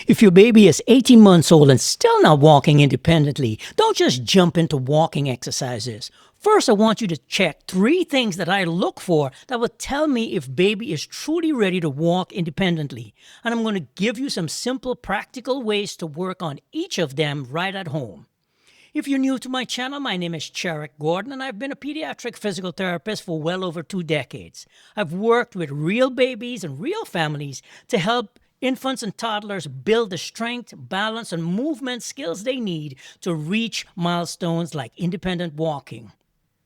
If your baby is 18 months old and still not walking independently, don't just jump into walking exercises. First, I want you to check 3 things that I look for that will tell me if baby is truly ready to walk independently. And I'm going to give you some simple, practical ways to work on each of them right at home. If you're new to my channel, my name is Cherrick Gordon, and I've been a pediatric physical therapist for well over 2 decades. I've worked with real babies and real families to help infants and toddlers build the strength, balance, and movement skills they need to reach milestones like independent walking.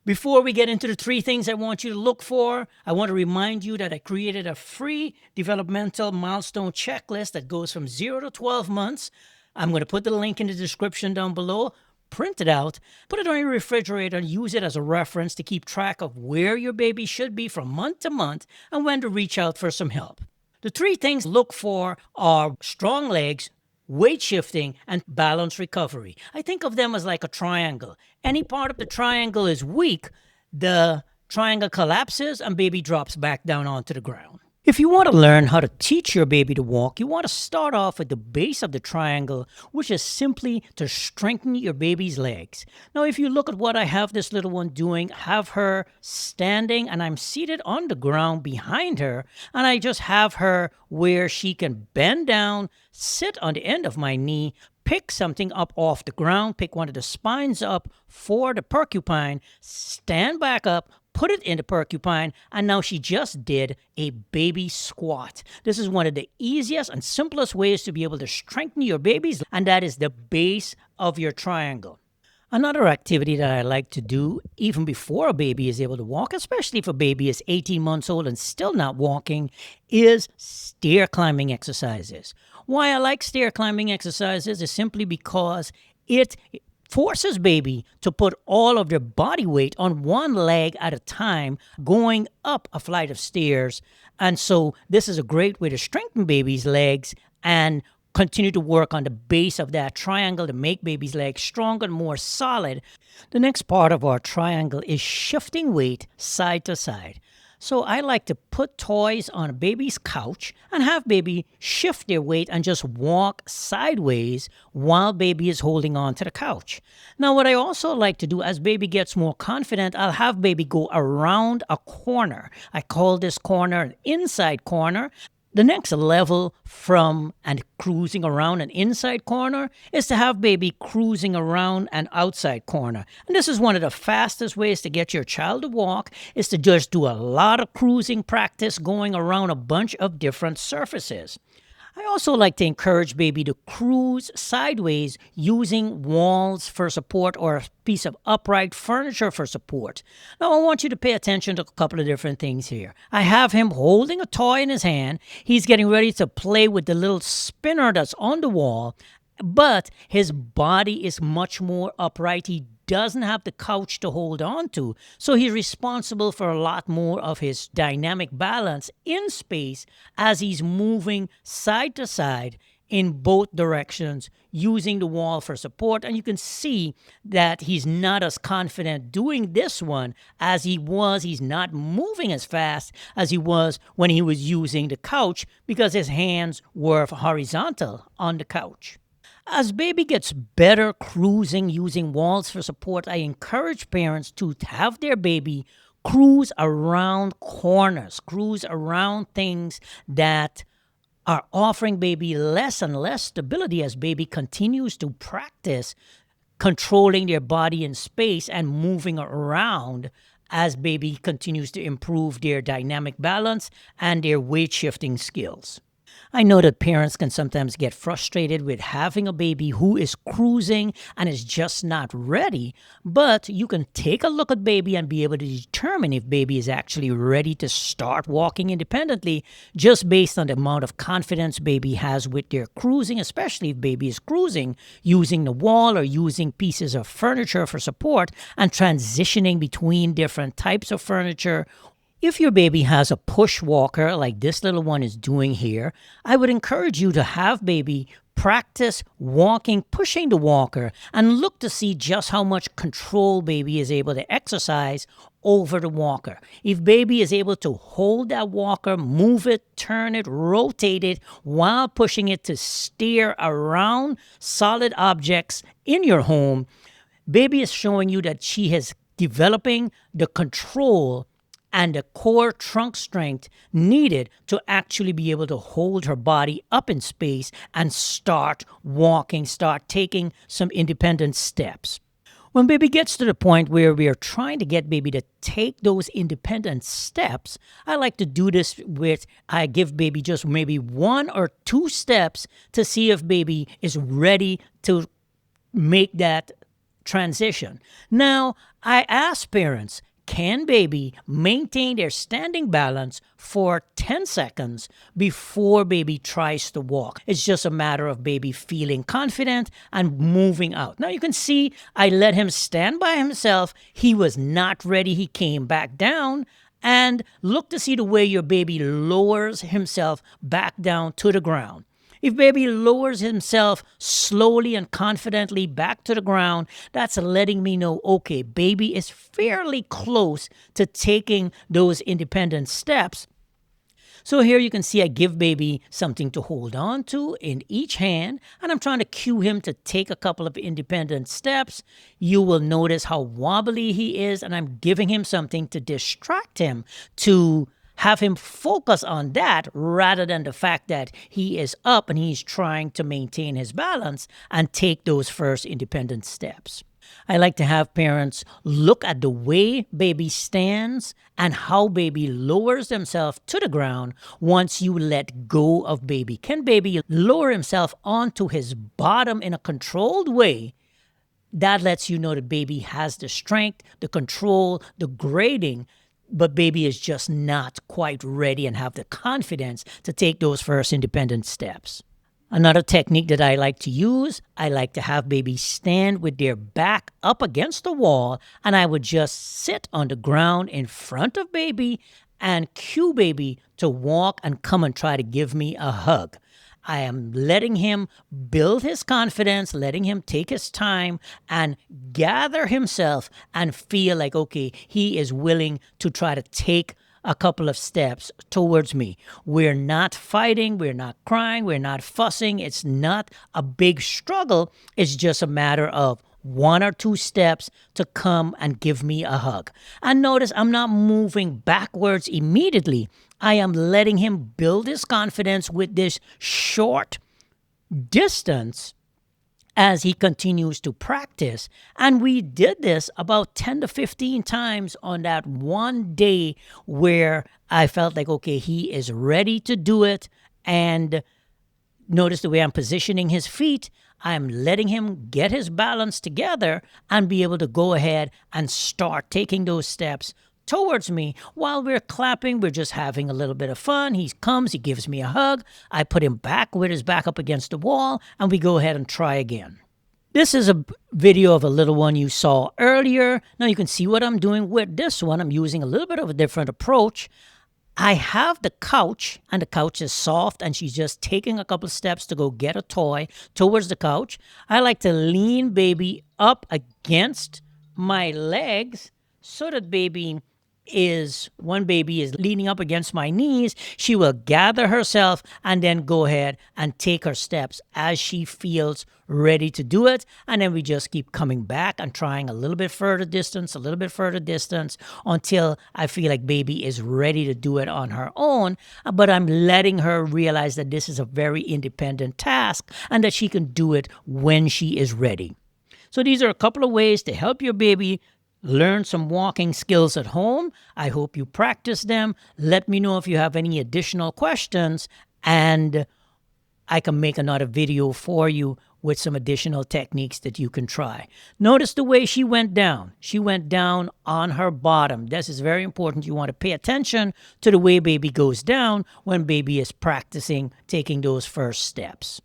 Before we get into the 3 things I want you to look for, I want to remind you that I created a free developmental milestone checklist that goes from 0 to 12 months. I'm going to put the link in the description down below. Print it out, put it on your refrigerator, and use it as a reference to keep track of where your baby should be from month to month and when to reach out for some help. The 3 things to look for are strong legs, weight shifting, and balance recovery. I think of them as like a triangle. Any part of the triangle is weak, the triangle collapses and baby drops back down onto the ground. If you want to learn how to teach your baby to walk, you want to start off at the base of the triangle, which is simply to strengthen your baby's legs. Now, if you look at what I have this little one doing, I have her standing and I'm seated on the ground behind her, and I just have her where she can bend down, sit on the end of my knee, pick something up off the ground, pick one of the spines up for the porcupine, stand back up, put it in the porcupine, and now she just did a baby squat. This is one of the easiest and simplest ways to be able to strengthen your babies, and that is the base of your triangle. Another activity that I like to do even before a baby is able to walk, especially if a baby is 18 months old and still not walking, is stair climbing exercises. Why I like stair climbing exercises is simply because it forces baby to put all of their body weight on one leg at a time going up a flight of stairs. And so this is a great way to strengthen baby's legs and continue to work on the base of that triangle to make baby's legs stronger and more solid. The next part of our triangle is shifting weight side to side. So I like to put toys on a baby's couch and have baby shift their weight and just walk sideways while baby is holding on to the couch. Now, what I also like to do as baby gets more confident, I'll have baby go around a corner. I call this corner an inside corner. The next level from and cruising around an inside corner is to have baby cruising around an outside corner. And this is one of the fastest ways to get your child to walk, is to just do a lot of cruising practice going around a bunch of different surfaces. I also like to encourage baby to cruise sideways using walls for support or a piece of upright furniture for support. Now, I want you to pay attention to a couple of different things here. I have him holding a toy in his hand. He's getting ready to play with the little spinner that's on the wall, but his body is much more upright. He doesn't have the couch to hold on to, so he's responsible for a lot more of his dynamic balance in space as he's moving side to side in both directions using the wall for support. And you can see that he's not as confident doing this one as he was. He's not moving as fast as he was when he was using the couch because his hands were horizontal on the couch. As baby gets better cruising using walls for support, I encourage parents to have their baby cruise around corners, cruise around things that are offering baby less and less stability as baby continues to practice controlling their body in space and moving around as baby continues to improve their dynamic balance and their weight shifting skills. I know that parents can sometimes get frustrated with having a baby who is cruising and is just not ready, but you can take a look at baby and be able to determine if baby is actually ready to start walking independently just based on the amount of confidence baby has with their cruising, especially if baby is cruising using the wall or using pieces of furniture for support and transitioning between different types of furniture. If your baby has a push walker like this little one is doing here, I would encourage you to have baby practice walking, pushing the walker, and look to see just how much control baby is able to exercise over the walker. If baby is able to hold that walker, move it, turn it, rotate it while pushing it to steer around solid objects in your home, baby is showing you that she is developing the control and the core trunk strength needed to actually be able to hold her body up in space and start walking, start taking some independent steps. When baby gets to the point where we are trying to get baby to take those independent steps, I like to do this with, I give baby just maybe 1 or 2 steps to see if baby is ready to make that transition. Now, I ask parents, can baby maintain their standing balance for 10 seconds before baby tries to walk? It's just a matter of baby feeling confident and moving out. Now you can see I let him stand by himself. He was not ready. He came back down. And look to see the way your baby lowers himself back down to the ground. If baby lowers himself slowly and confidently back to the ground, that's letting me know, okay, baby is fairly close to taking those independent steps. So here you can see I give baby something to hold on to in each hand, and I'm trying to cue him to take a couple of independent steps. You will notice how wobbly he is, and I'm giving him something to distract him, to have him focus on that rather than the fact that he is up and he's trying to maintain his balance and take those first independent steps. I like to have parents look at the way baby stands and how baby lowers themselves to the ground once you let go of baby. Can baby lower himself onto his bottom in a controlled way? That lets you know that baby has the strength, the control, the grading, but baby is just not quite ready and have the confidence to take those first independent steps. Another technique that I like to use, I like to have baby stand with their back up against the wall, and I would just sit on the ground in front of baby and cue baby to walk and come and try to give me a hug. I am letting him build his confidence, letting him take his time and gather himself and feel like, okay, he is willing to try to take a couple of steps towards me. We're not fighting, we're not crying, we're not fussing. It's not a big struggle. It's just a matter of 1 or 2 steps to come and give me a hug. And notice I'm not moving backwards immediately. I am letting him build his confidence with this short distance as he continues to practice. And we did this about 10 to 15 times on that one day where I felt like, okay, he is ready to do it. And notice the way I'm positioning his feet. I'm letting him get his balance together and be able to go ahead and start taking those steps towards me. While we're clapping, we're just having a little bit of fun. He comes, he gives me a hug. I put him back with his back up against the wall, and we go ahead and try again. This is a video of a little one you saw earlier. Now you can see what I'm doing with this one. I'm using a little bit of a different approach. I have the couch, and the couch is soft, and she's just taking a couple steps to go get a toy towards the couch. I like to lean baby up against my legs so that when baby is leaning up against my knees, she will gather herself and then go ahead and take her steps as she feels ready to do it. And then we just keep coming back and trying a little bit further distance until I feel like baby is ready to do it on her own. But I'm letting her realize that this is a very independent task and that she can do it when she is ready. So these are a couple of ways to help your baby learn some walking skills at home. I hope you practice them. Let me know if you have any additional questions, and I can make another video for you with some additional techniques that you can try. Notice the way she went down. She went down on her bottom. This is very important. You want to pay attention to the way baby goes down when baby is practicing taking those first steps.